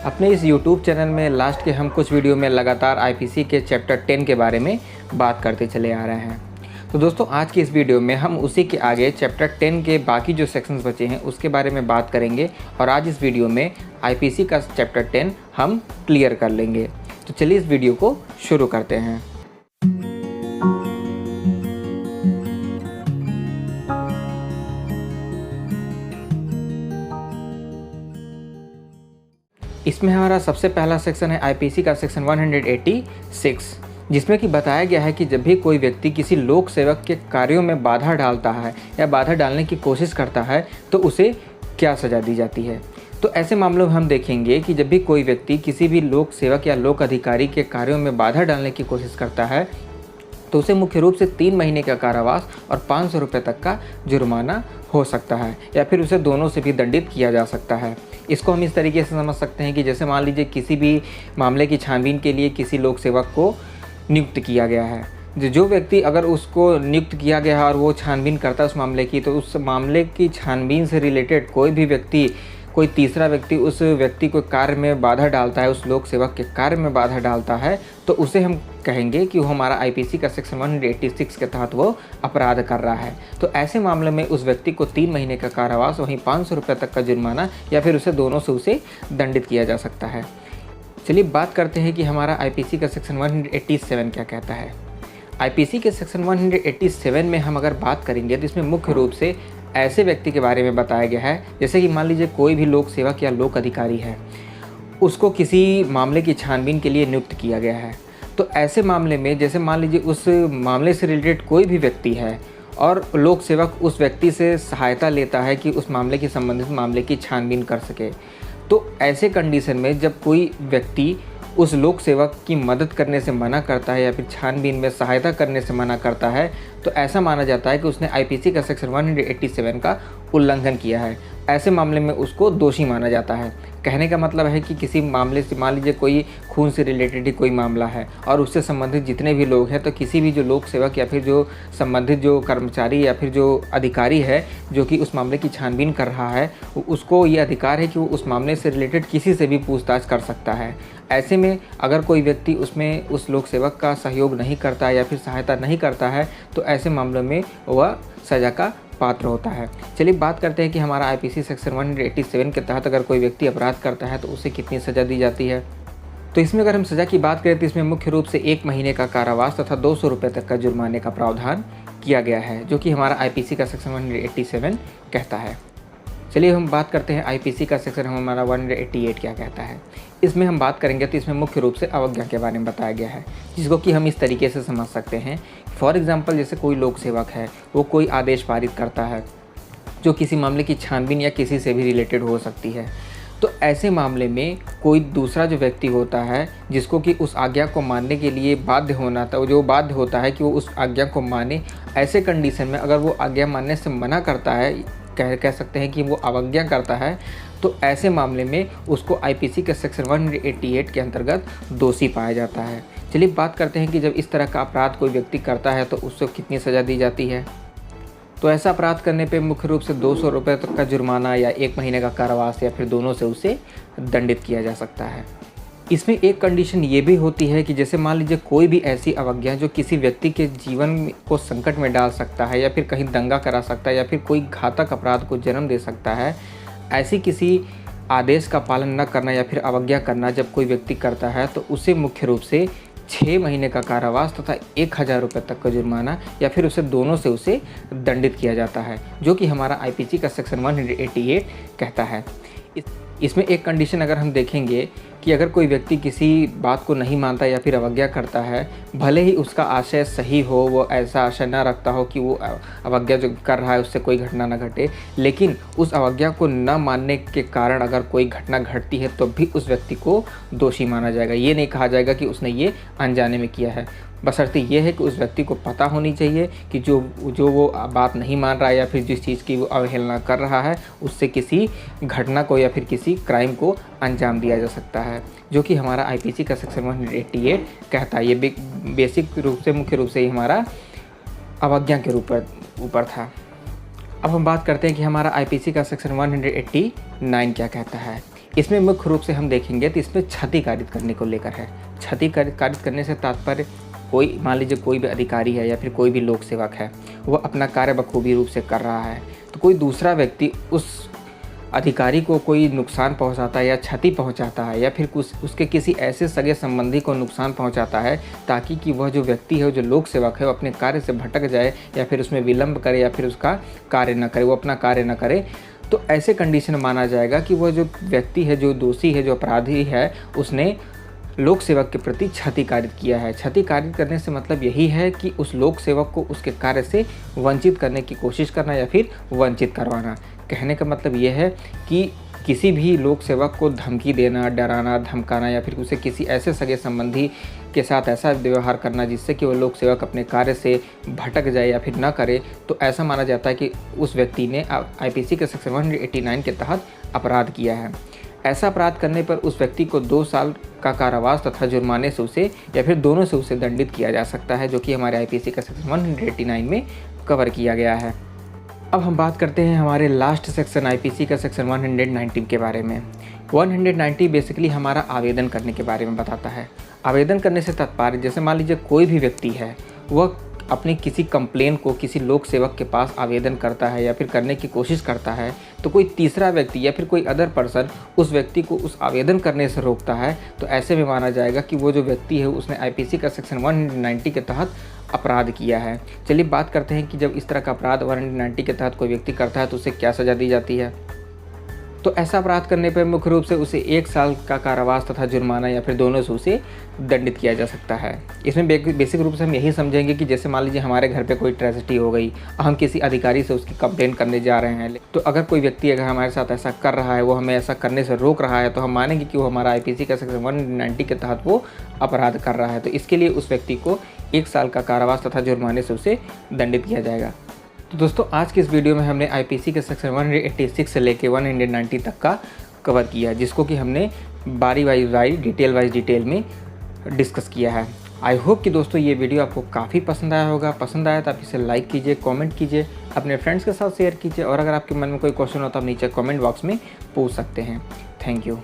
अपने इस YouTube channel में लास्ट के हम कुछ वीडियो में लगातार आईपीसी के चैप्टर 10 के बारे में बात करते चले आ रहे हैं। तो दोस्तों आज की इस वीडियो में हम उसी के आगे चैप्टर 10 के बाकी जो सेक्शंस बचे हैं उसके बारे में बात करेंगे और आज इस वीडियो में आईपीसी का चैप्टर 10 हम क्लियर कर लेंगे। तो चलिए इस वीडियो को शुरू करते हैं। इसमें हमारा सबसे पहला सेक्शन है आईपीसी का सेक्शन 186, जिसमें कि बताया गया है कि जब भी कोई व्यक्ति किसी लोक सेवक के कार्यों में बाधा डालता है या बाधा डालने की कोशिश करता है तो उसे क्या सज़ा दी जाती है। तो ऐसे मामलों में हम देखेंगे कि जब भी कोई व्यक्ति किसी भी लोक सेवक या लोक अधिकारी के कार्यों में बाधा डालने की कोशिश करता है तो उसे मुख्य रूप से 3 महीने का कारावास और 500 रुपये तक का जुर्माना हो सकता है या फिर उसे दोनों से भी दंडित किया जा सकता है। इसको हम इस तरीके से समझ सकते हैं कि जैसे मान लीजिए किसी भी मामले की छानबीन के लिए किसी लोक सेवक को नियुक्त किया गया है। जो व्यक्ति अगर उसको नियुक्त किया गया है और वो छानबीन करता है उस मामले की, तो उस मामले की छानबीन से रिलेटेड कोई तीसरा व्यक्ति उस व्यक्ति को कार्य में बाधा डालता है, उस लोक सेवक के कार्य में बाधा डालता है, तो उसे हम कहेंगे कि वो हमारा आईपीसी का सेक्शन 186 के तहत वो अपराध कर रहा है। तो ऐसे मामले में उस व्यक्ति को 3 महीने का कारावास वहीं 500 रुपये तक का जुर्माना या फिर उसे दोनों से उसे दंडित किया जा सकता है। चलिए बात करते हैं कि हमारा आईपीसी का सेक्शन 187 क्या कहता है। आईपीसी के सेक्शन 187 में हम अगर बात करेंगे तो इसमें मुख्य रूप से ऐसे व्यक्ति के बारे में बताया गया है, जैसे कि मान लीजिए कोई भी लोक सेवक या लोक अधिकारी है, उसको किसी मामले की छानबीन के लिए नियुक्त किया गया है। तो ऐसे मामले में जैसे मान लीजिए उस मामले से रिलेटेड कोई भी व्यक्ति है और लोक सेवक उस व्यक्ति से सहायता लेता है कि उस मामले के संबंधित मामले की छानबीन कर सके, तो ऐसे कंडीशन में जब कोई व्यक्ति उस लोक सेवक की मदद करने से मना करता है या फिर छानबीन में सहायता करने से मना करता है तो ऐसा माना जाता है कि उसने आईपीसी का सेक्शन 187 का उल्लंघन किया है। ऐसे मामले में उसको दोषी माना जाता है। कहने का मतलब है कि किसी मामले से मान लीजिए कोई खून से रिलेटेड ही कोई मामला है और उससे संबंधित जितने भी लोग हैं, तो किसी भी जो लोक सेवक या फिर जो संबंधित जो कर्मचारी या फिर जो अधिकारी है जो कि उस मामले की छानबीन कर रहा है, उसको ये अधिकार है कि वो उस मामले से रिलेटेड किसी से भी पूछताछ कर सकता है। ऐसे में अगर कोई व्यक्ति उसमें उस लोक सेवक का सहयोग नहीं करता है या फिर सहायता नहीं करता है तो ऐसे मामलों में वह सज़ा का पात्र होता है। चलिए बात करते हैं कि हमारा आईपीसी सेक्शन 187 के तहत अगर कोई व्यक्ति अपराध करता है तो उसे कितनी सज़ा दी जाती है। तो इसमें अगर हम सज़ा की बात करें तो इसमें मुख्य रूप से 1 महीने का कारावास तथा 200 रुपये तक का जुर्माने का प्रावधान किया गया है, जो कि हमारा आईपीसी का सेक्शन 187 कहता है। चलिए हम बात करते हैं आईपीसी का सेक्शन हमारा 188 क्या कहता है। इसमें हम बात करेंगे तो इसमें मुख्य रूप से अवज्ञा के बारे में बताया गया है, जिसको कि हम इस तरीके से समझ सकते हैं। फॉर एग्जांपल जैसे कोई लोक सेवक है, वो कोई आदेश पारित करता है जो किसी मामले की छानबीन या किसी से भी रिलेटेड हो सकती है, तो ऐसे मामले में कोई दूसरा जो व्यक्ति होता है जिसको कि उस आज्ञा को मानने के लिए बाध्य होना था, जो बाध्य होता है कि वो उस आज्ञा को माने, ऐसे कंडीशन में अगर वो आज्ञा मानने से मना करता है, कह सकते हैं कि वो अवज्ञा करता है, तो ऐसे मामले में उसको आईपीसी के सेक्शन 188 के अंतर्गत दोषी पाया जाता है। चलिए बात करते हैं कि जब इस तरह का अपराध कोई व्यक्ति करता है तो उसको कितनी सज़ा दी जाती है। तो ऐसा अपराध करने पे मुख्य रूप से 200 रुपये तक का जुर्माना या 1 महीने का कारावास या फिर दोनों से उसे दंडित किया जा सकता है। इसमें एक कंडीशन ये भी होती है कि जैसे मान लीजिए कोई भी ऐसी अवज्ञा जो किसी व्यक्ति के जीवन को संकट में डाल सकता है या फिर कहीं दंगा करा सकता है या फिर कोई घातक अपराध को जन्म दे सकता है, ऐसी किसी आदेश का पालन न करना या फिर अवज्ञा करना जब कोई व्यक्ति करता है तो उसे मुख्य रूप से 6 महीने का कारावास तथा 1000 रुपये तक का जुर्माना या फिर उसे दोनों से उसे दंडित किया जाता है, जो कि हमारा आईपीसी का सेक्शन 188 कहता है। इसमें एक कंडीशन अगर हम देखेंगे कि अगर कोई व्यक्ति किसी बात को नहीं मानता या फिर अवज्ञा करता है, भले ही उसका आशय सही हो, वो ऐसा आशय ना रखता हो कि वो अवज्ञा जो कर रहा है उससे कोई घटना ना घटे, लेकिन उस अवज्ञा को न मानने के कारण अगर कोई घटना घटती है तो भी उस व्यक्ति को दोषी माना जाएगा। ये नहीं कहा जाएगा कि उसने ये अनजाने में किया है, बशर्ते ये है कि उस व्यक्ति को पता होनी चाहिए कि जो वो बात नहीं मान रहा है या फिर जिस चीज़ की वो अवहेलना कर रहा है उससे किसी घटना को या फिर किसी क्राइम को अंजाम दिया जा सकता है, जो कि हमारा आईपीसी का सेक्शन 188 कहता है। ये बेसिक रूप से मुख्य रूप से ही हमारा अवज्ञा के ऊपर था। अब हम बात करते हैं कि हमारा आईपीसी का सेक्शन 189 क्या कहता है। इसमें मुख्य रूप से हम देखेंगे तो इसमें क्षति कारित करने को लेकर है। क्षति कारित करने से तात्पर्य कोई, मान लीजिए कोई भी अधिकारी है या फिर कोई भी लोक सेवक है, वह अपना कार्य बखूबी रूप से कर रहा है, तो कोई दूसरा व्यक्ति उस अधिकारी को कोई नुकसान पहुंचाता है या क्षति पहुंचाता है या फिर कुछ उसके किसी ऐसे सगे संबंधी को नुकसान पहुंचाता है ताकि कि वह जो व्यक्ति है, जो लोक सेवक है, वो अपने कार्य से भटक जाए या फिर उसमें विलंब करे या फिर उसका कार्य न करे, वो अपना कार्य न करे, तो ऐसे कंडीशन माना जाएगा कि वह जो व्यक्ति है, जो दोषी है, जो अपराधी है, उसने लोक सेवक के प्रति क्षति कारित किया है। क्षति कारित करने से मतलब यही है कि उस लोक सेवक को उसके कार्य से वंचित करने की कोशिश करना या फिर वंचित करवाना। कहने का मतलब ये है कि किसी भी लोक सेवक को धमकी देना, डराना, धमकाना या फिर उसे किसी ऐसे सगे संबंधी के साथ ऐसा व्यवहार करना जिससे कि वो लोक सेवक अपने कार्य से भटक जाए या फिर ना करे, तो ऐसा माना जाता है कि उस व्यक्ति ने आईपीसी के सेक्शन 189 के तहत अपराध किया है। ऐसा अपराध करने पर उस व्यक्ति को 2 साल का कारावास तथा जुर्माने से उसे या फिर दोनों से उसे दंडित किया जा सकता है, जो कि हमारे आईपीसी का सेक्शन 189 में कवर किया गया है। अब हम बात करते हैं हमारे लास्ट सेक्शन आईपीसी का सेक्शन 190 के बारे में। 190 बेसिकली हमारा आवेदन करने के बारे में बताता है। आवेदन करने से तात्पर्य, जैसे मान लीजिए कोई भी व्यक्ति है, वह अपनी किसी कंप्लेन को किसी लोक सेवक के पास आवेदन करता है या फिर करने की कोशिश करता है, तो कोई तीसरा व्यक्ति या फिर कोई अदर पर्सन उस व्यक्ति को उस आवेदन करने से रोकता है, तो ऐसे में माना जाएगा कि वो जो व्यक्ति है उसने आईपीसी का सेक्शन 190 के तहत अपराध किया है। चलिए बात करते हैं कि जब इस तरह का अपराध 190 के तहत कोई व्यक्ति करता है तो उसे क्या सज़ा दी जाती है। तो ऐसा अपराध करने पर मुख्य रूप से उसे 1 साल का कारावास तथा जुर्माना या फिर दोनों से उसे दंडित किया जा सकता है। इसमें बेसिक रूप से हम यही समझेंगे कि जैसे मान लीजिए हमारे घर पे कोई ट्रेजेडी हो गई, हम किसी अधिकारी से उसकी कंप्लेंट करने जा रहे हैं, तो अगर कोई व्यक्ति अगर हमारे साथ ऐसा कर रहा है, वो हमें ऐसा करने से रोक रहा है, तो हम मानेंगे कि वो हमारा आईपीसी का सेक्शन 190 के तहत वो अपराध कर रहा है। तो इसके लिए उस व्यक्ति को 1 साल का कारावास तथा जुर्माने से उसे दंडित किया जाएगा। तो दोस्तों आज के इस वीडियो में हमने आईपीसी के सेक्शन 186 से लेके 190 तक का कवर किया, जिसको कि हमने बारी वाइज डिटेल में डिस्कस किया है। आई होप कि दोस्तों ये वीडियो आपको काफ़ी पसंद आया होगा। पसंद आया तो आप इसे लाइक कीजिए, कमेंट कीजिए, अपने फ्रेंड्स के साथ शेयर कीजिए, और अगर आपके मन में कोई क्वेश्चन हो तो आप नीचे कमेंट बॉक्स में पूछ सकते हैं। Thank you.